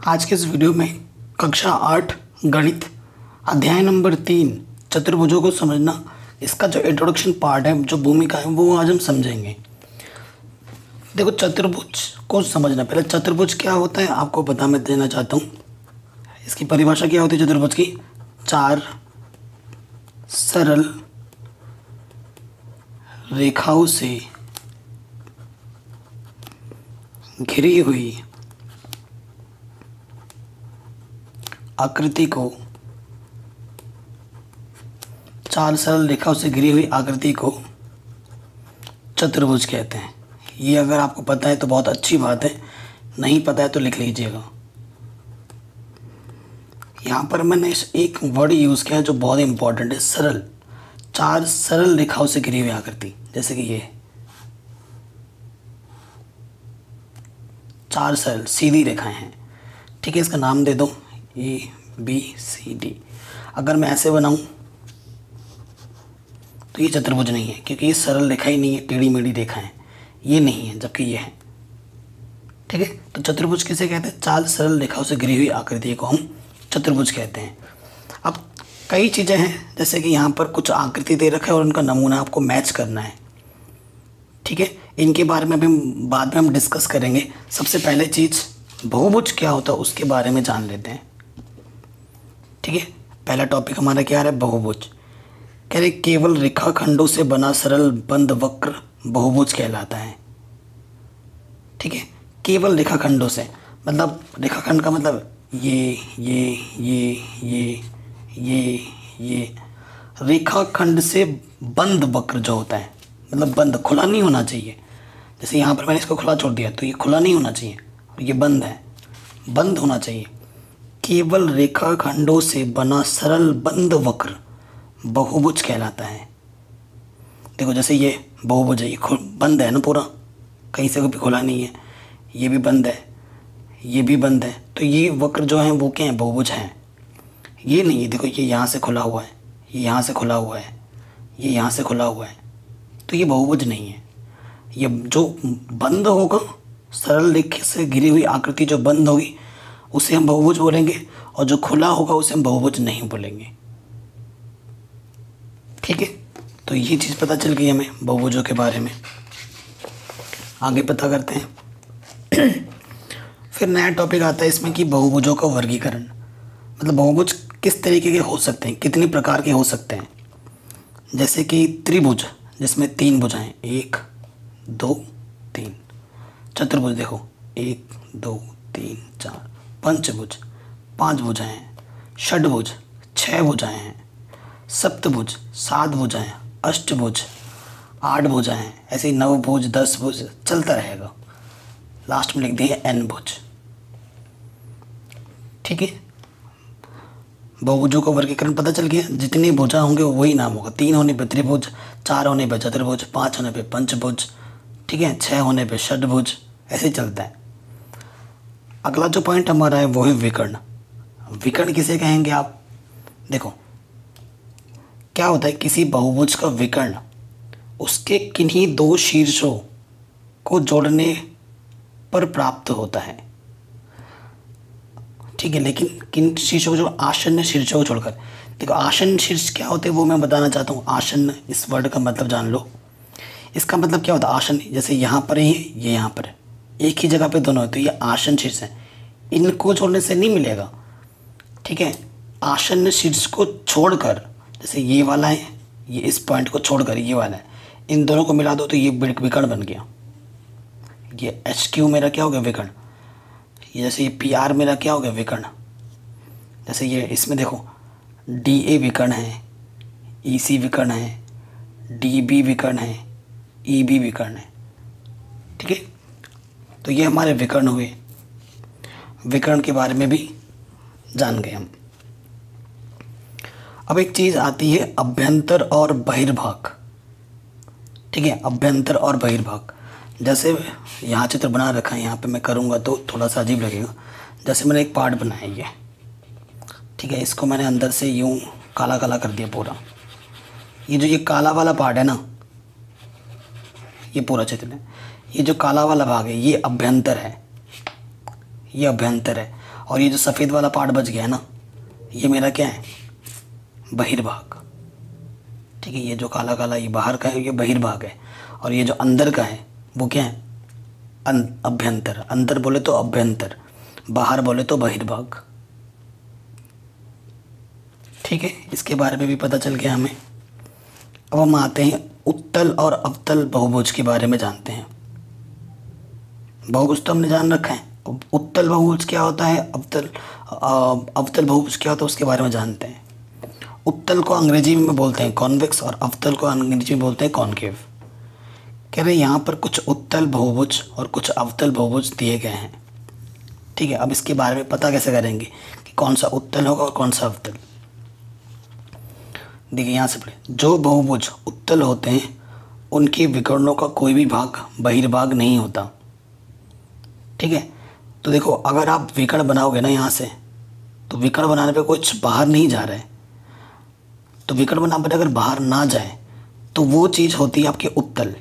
आज के इस वीडियो में कक्षा 8 गणित अध्याय नंबर 3 चतुर्भुजों को समझना, इसका जो इंट्रोडक्शन पार्ट है, जो भूमिका है, वो आज हम समझेंगे। देखो, चतुर्भुज को समझना, पहले चतुर्भुज क्या होता है आपको बता मैं देना चाहता हूँ। इसकी परिभाषा क्या होती है चतुर्भुज की? 4 सरल रेखाओं से घिरी हुई आकृति को, 4 सरल रेखाओं से घिरी हुई आकृति को चतुर्भुज कहते हैं। ये अगर आपको पता है तो बहुत अच्छी बात है, नहीं पता है तो लिख लीजिएगा। यहाँ पर मैंने एक वर्ड यूज़ किया है जो बहुत इंपॉर्टेंट है, सरल। 4 सरल रेखाओं से घिरी हुई आकृति, जैसे कि ये 4 सरल सीधी रेखाएं हैं। ठीक है, इसका नाम दे दो ABCD। अगर मैं ऐसे बनाऊं तो ये चतुर्भुज नहीं है, क्योंकि ये सरल रेखा ही नहीं है, टेढ़ी मेढ़ी रेखा है, ये नहीं है, जबकि ये है। ठीक है, तो चतुर्भुज किसे कहते हैं? 4 सरल रेखाओं से घिरी हुई आकृति को हम चतुर्भुज कहते हैं। अब कई चीज़ें हैं, जैसे कि यहाँ पर कुछ आकृति दे रखा है और उनका नमूना आपको मैच करना है। ठीक है, इनके बारे में भी बाद में हम डिस्कस करेंगे। सबसे पहले चीज़ बहुभुज क्या होता है उसके बारे में जान लेते हैं। ठीक है, पहला टॉपिक हमारा क्या है? बहुभुज। कह रहे केवल रेखाखंडों से बना सरल बंद वक्र बहुभुज कहलाता है। ठीक है, केवल रेखाखंडों से, मतलब रेखाखंड का मतलब ये रेखाखंड से बंद वक्र जो होता है, मतलब बंद, खुला नहीं होना चाहिए। जैसे यहाँ पर मैंने इसको खुला छोड़ दिया तो ये खुला नहीं होना चाहिए, ये बंद है, बंद होना चाहिए। केवल रेखाखंडों से बना सरल बंद वक्र बहुभुज कहलाता है। देखो, जैसे ये बहुभुज है, ये बंद है ना पूरा, कहीं से भी खुला नहीं है, ये भी बंद है, ये भी बंद है, तो ये वक्र जो है वो क्या है? बहुभुज हैं। ये नहीं है, देखो ये यहाँ से खुला हुआ है, ये यहाँ से खुला हुआ है, ये यहाँ से खुला हुआ है, तो ये बहुभुज नहीं है। ये जो बंद होगा, सरल रेखा से घिरी हुई आकृति जो बंद होगी उसे हम बहुभुज बोलेंगे, और जो खुला होगा उसे हम बहुभुज नहीं बोलेंगे। ठीक है, तो ये चीज़ पता चल गई हमें बहुभुजों के बारे में। आगे पता करते हैं। फिर नया टॉपिक आता है इसमें कि बहुभुजों का वर्गीकरण, मतलब बहुभुज किस तरीके के हो सकते हैं, कितने प्रकार के हो सकते हैं। जैसे कि त्रिभुज, जिसमें 3 भुजाएं, 1 2 3। चतुर्भुज देखो 1 2 3 4। पंचभुज 5 भुजाएं हैं। षड्भुज 6 भुजाएं हैं। सप्तभुज 7 भुजाएं। अष्टभुज 8 भुजाएं हैं। ऐसे ही 9 भुज 10 भुज चलता रहेगा। लास्ट में लिख दिए n भुज। ठीक है, बहुभुजों का वर्गीकरण पता चल गया। जितनी भुजा होंगे वही नाम होगा। 3 होने पे त्रिभुज, 4 होने पे चतुर्भुज, 5 होने पे पंचभुज, ठीक है, 6 होने पे षड्भुज, ऐसे चलता है। अगला जो पॉइंट हमारा है वो है विकर्ण। विकर्ण किसे कहेंगे आप? देखो, क्या होता है, किसी बहुभुज का विकर्ण उसके किन्हीं 2 शीर्षों को जोड़ने पर प्राप्त होता है। ठीक है, लेकिन किन शीर्षों को? जो आसन्न शीर्षों को छोड़कर। देखो, आसन्न शीर्ष क्या होते हैं वो मैं बताना चाहता हूँ। आसन्न, इस वर्ड का मतलब जान लो। इसका मतलब क्या होता है? आसन्न, जैसे यहाँ पर है, ये यहाँ पर है, एक ही जगह पे दोनों है, तो ये आसन्न शीर्ष है। इनको छोड़ने से नहीं मिलेगा। ठीक है, आसन्न शीर्ष को छोड़कर, जैसे ये वाला है, ये इस पॉइंट को छोड़कर ये वाला है, इन दोनों को मिला दो तो ये विकर्ण बन गया। ये HQ मेरा क्या हो गया? विकर्ण। ये जैसे ये PR मेरा क्या हो गया? विकर्ण। जैसे ये इसमें देखो DA विकर्ण है, EC विकर्ण है, DB विकर्ण है, EB विकर्ण है। ठीक है, तो ये हमारे विकर्ण हुए। विकर्ण के बारे में भी जान गए हम। अब एक चीज़ आती है अभ्यंतर और बहिर्भाग। ठीक है, अभ्यंतर और बहिर्भाग। जैसे यहाँ चित्र बना रखा है, यहाँ पे मैं करूँगा तो थोड़ा सा अजीब लगेगा। जैसे मैंने एक पार्ट बनाया ये, ठीक है, इसको मैंने अंदर से यूँ काला काला कर दिया पूरा। ये काला वाला पार्ट है ना, ये पूरा चित्र है। ये जो काला वाला भाग है ये अभ्यंतर है, ये अभ्यंतर है, और ये जो सफ़ेद वाला पार्ट बच गया है ना, ये मेरा क्या है, बहिर्भाग। ठीक है, ये जो काला काला ये बाहर का है, ये बहिर्भाग है, और ये जो अंदर का है वो क्या है, अभ्यंतर। अंदर बोले तो अभ्यंतर, बाहर बोले तो बहिर्भाग। ठीक है, इसके बारे में भी पता चल गया हमें। अब हम आते हैं उत्तल और अवतल बहुभुज के बारे में जानते हैं। बहुभुज तो हमने जान रखा है, उत्तल बहुभुज क्या होता है, अवतल बहुभुज क्या होता है उसके बारे में जानते हैं। उत्तल को अंग्रेजी में बोलते हैं कॉन्वेक्स और अवतल को अंग्रेजी में बोलते हैं कॉनकेव। कह रहे हैं यहाँ पर कुछ उत्तल बहुभुज और कुछ अवतल बहुभुज दिए गए हैं। ठीक है, अब इसके बारे में पता कैसे करेंगे कि कौन सा उत्तल होगा और कौन सा अवतल। देखिए यहाँ से पढ़े, जो बहुभुज उत्तल होते हैं उनके विकर्णों का कोई भी भाग बहिर्भाग नहीं होता। ठीक है, तो देखो अगर आप विकर्ण बनाओगे ना यहाँ से, तो विकर्ण बनाने पे कुछ बाहर नहीं जा रहा है, तो विकर्ण बनाने पर अगर बाहर ना जाए तो वो चीज़ होती है आपके उत्तल।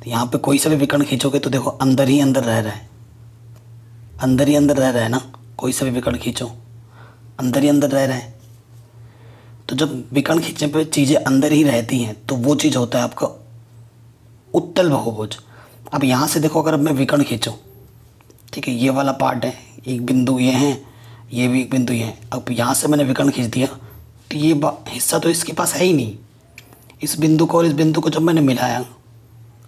तो यहाँ पे कोई सा भी विकर्ण खींचोगे तो देखो अंदर ही अंदर रह रहा है, अंदर ही अंदर रह रहा है ना, कोई सा भी विकर्ण खींचो अंदर ही अंदर रह रहा है। तो जब विकर्ण खींचने पे चीज़ें अंदर ही रहती हैं तो वो चीज़ होता है आपका उत्तल बहुभुज। अब यहाँ से देखो, अगर अब मैं विकर्ण खींचूँ, ठीक है, ये वाला पार्ट है, एक बिंदु ये है, ये भी एक बिंदु ये है। अब यहाँ से मैंने विकर्ण खींच दिया तो ये हिस्सा तो इसके पास है ही नहीं। इस बिंदु को और इस बिंदु को जब मैंने मिलाया,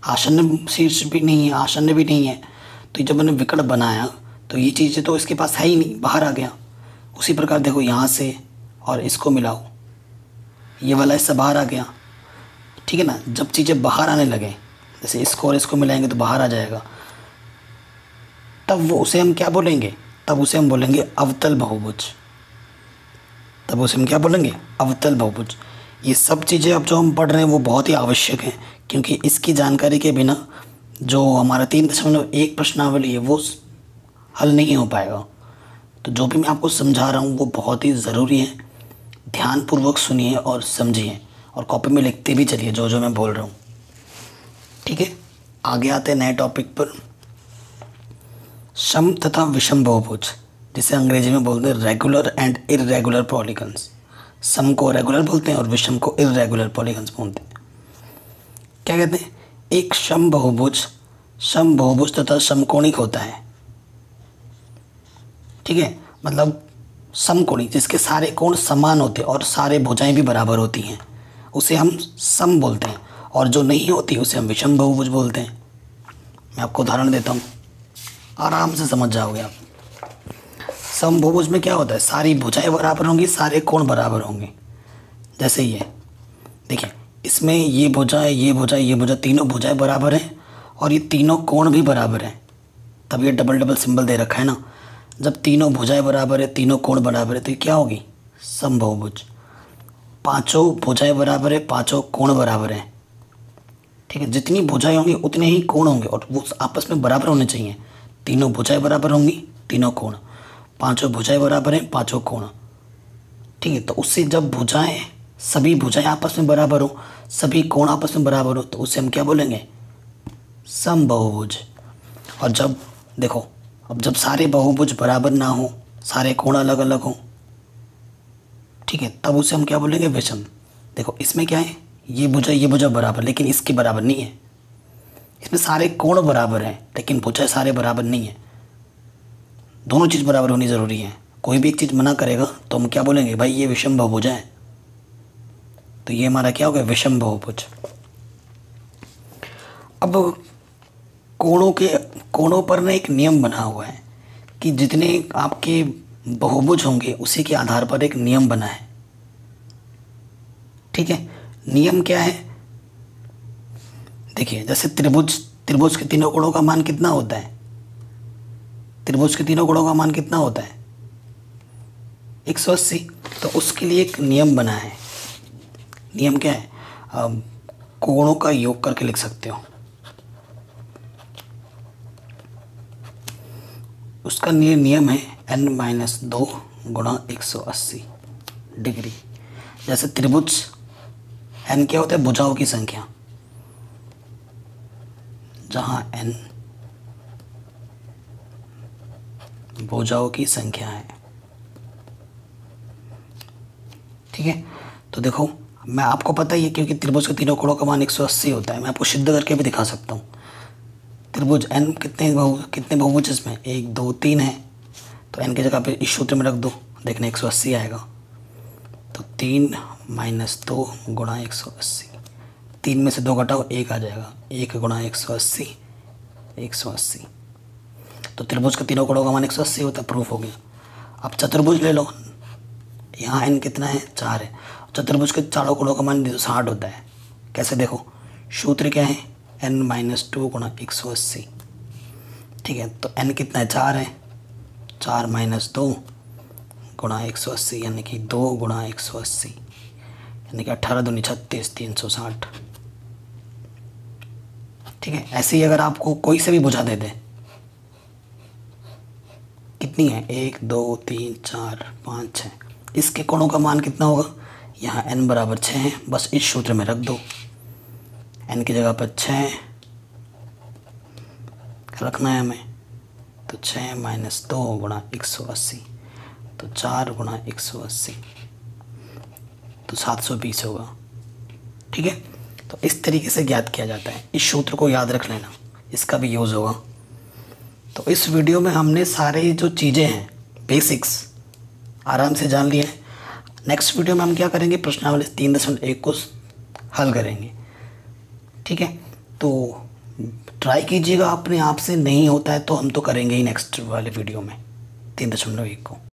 आसन्न शीर्ष भी नहीं है, आसन्न भी नहीं है, तो जब मैंने विकर्ण बनाया तो ये चीज़ें तो इसके पास है ही नहीं, बाहर आ गया। उसी प्रकार देखो यहाँ से और इसको मिलाओ, ये वाला हिस्सा बाहर आ गया। ठीक है ना, जब चीज़ें बाहर आने लगे, जैसे इसको और इसको मिलाएंगे तो बाहर आ जाएगा, तब वो उसे हम क्या बोलेंगे, तब उसे हम बोलेंगे अवतल बहुभुज। तब उसे हम क्या बोलेंगे, अवतल बहुभुज। ये सब चीज़ें अब जो हम पढ़ रहे हैं वो बहुत ही आवश्यक है, क्योंकि इसकी जानकारी के बिना जो हमारा 3.1 प्रश्नावली है वो हल नहीं हो पाएगा। तो जो भी मैं आपको समझा रहा हूँ वो बहुत ही ज़रूरी है, ध्यानपूर्वक सुनिए और समझिए, और कॉपी में लिखते भी चलिए जो जो मैं बोल रहा हूँ। ठीक है, आगे आते हैं नए टॉपिक पर, सम तथा विषम बहुभुज, जिसे अंग्रेजी में बोलते हैं रेगुलर एंड इर्रेगुलर पॉलीगन्स। सम को रेगुलर बोलते हैं और विषम को इर्रेगुलर पॉलीगन्स बोलते हैं। क्या कहते हैं, एक सम बहुभुज तथा समकोणिक होता है। ठीक है, मतलब समकोणिक जिसके सारे कोण समान होते हैं और सारे भुजाएं भी बराबर होती हैं, उसे हम सम बोलते हैं, और जो नहीं होती उसे हम विषम बहुभुज बोलते हैं। मैं आपको उदाहरण देता हूँ, आराम से समझ जाओगे आप। सम बहुभुज में क्या होता है, सारी भुजाएं बराबर होंगी, सारे कोण बराबर होंगे। जैसे ये देखिए, इसमें ये भुजा, ये भुजा, ये भुजा, तीनों भुजाएं बराबर हैं और ये तीनों कोण भी बराबर हैं, तब ये डबल डबल सिंबल दे रखा है ना। जब तीनों भुजाएं बराबर है, तीनों कोण बराबर है, तो ये क्या होगी, समबहुभुज। पांचों भुजाएं बराबर है, पांचों कोण बराबर है। ठीक है, जितनी भुजाएं होंगी उतने ही कोण होंगे और वो आपस में बराबर होने चाहिए। तीनों भुजाएं बराबर होंगी, तीनों कोण, पांचों भुजाएं बराबर हैं, पांचों कोण। ठीक है, तो उससे जब भुजाएं, सभी भुजाएं आपस में बराबर हो, सभी कोण आपस में बराबर हो, तो उससे हम क्या बोलेंगे, समबहुभुज। और जब देखो, अब जब सारे बहुभुज बराबर ना हो, सारे कोण अलग अलग हो, ठीक है, तब उसे हम क्या बोलेंगे, विषम। देखो इसमें क्या है, ये भुजा बराबर, लेकिन इसके बराबर नहीं है। इसमें सारे कोण बराबर हैं लेकिन भुजा सारे बराबर नहीं है। दोनों चीज़ बराबर होनी ज़रूरी है। कोई भी एक चीज़ मना करेगा तो हम क्या बोलेंगे, भाई ये विषम बहुभुज है। तो ये हमारा क्या हो गया, विषम बहुभुज। अब कोणों पर ना एक नियम बना हुआ है कि जितने आपके बहुभुज होंगे उसी के आधार पर एक नियम बना है। ठीक है, नियम क्या है, देखिए जैसे त्रिभुज के तीनों कोणों का मान कितना होता है, त्रिभुज के तीनों कोणों का मान कितना होता है, 180। तो उसके लिए एक नियम बना है। नियम क्या है, कोणों का योग करके लिख सकते हो। उसका नियम है n-2 गुणा 180 डिग्री। जैसे त्रिभुज n क्या होता है, भुजाओं की संख्या, जहाँ n भुजाओं की संख्या है। ठीक है, तो देखो मैं आपको पता ही है क्योंकि त्रिभुज के तीनों कोणों का मान 180 होता है। मैं आपको सिद्ध करके भी दिखा सकता हूँ। त्रिभुज n कितने बहुभुज इसमें 1 2 3 है, तो n की जगह पे इस सूत्र में रख दो, देखने 180 आएगा। तो 3 - 2 गुणा 180, 3 में से 2 घटाओ 1 आ जाएगा, 1 गुणा 180 180। तो त्रिभुज के तीनों कोणों का मान 180 होता है, प्रूफ हो गया। अब चतुर्भुज ले लो, यहाँ n कितना है 4 है, चतुर्भुज के चारों कोणों का मान 60 होता है। कैसे देखो, सूत्र क्या है n - 2 गुणा 180। ठीक है, तो n कितना है 4 है, 4 - 2 गुणा 180 यानी कि 2 गुणा 180 यानी कि 18 दूनी 36 360। ठीक है, ऐसे ही अगर आपको कोई से भी भुजा दे दे, कितनी है 1 2 3 4 5 6, इसके कोणों का मान कितना होगा, यहाँ n बराबर 6 है, बस इस सूत्र में रख दो, n की जगह पर 6 रखना है हमें। तो 6 - 2 गुणा 180, तो 4 गुणा 180 तो 720 होगा। ठीक है, तो इस तरीके से ज्ञात किया जाता है। इस सूत्र को याद रख लेना, इसका भी यूज़ होगा। तो इस वीडियो में हमने सारे जो चीज़ें हैं बेसिक्स आराम से जान लिए। नेक्स्ट वीडियो में हम क्या करेंगे, प्रश्नावली 3.1 को हल करेंगे। ठीक है, तो ट्राई कीजिएगा, अपने आप से नहीं होता है तो हम तो करेंगे ही नेक्स्ट वाले वीडियो में 3.1 को।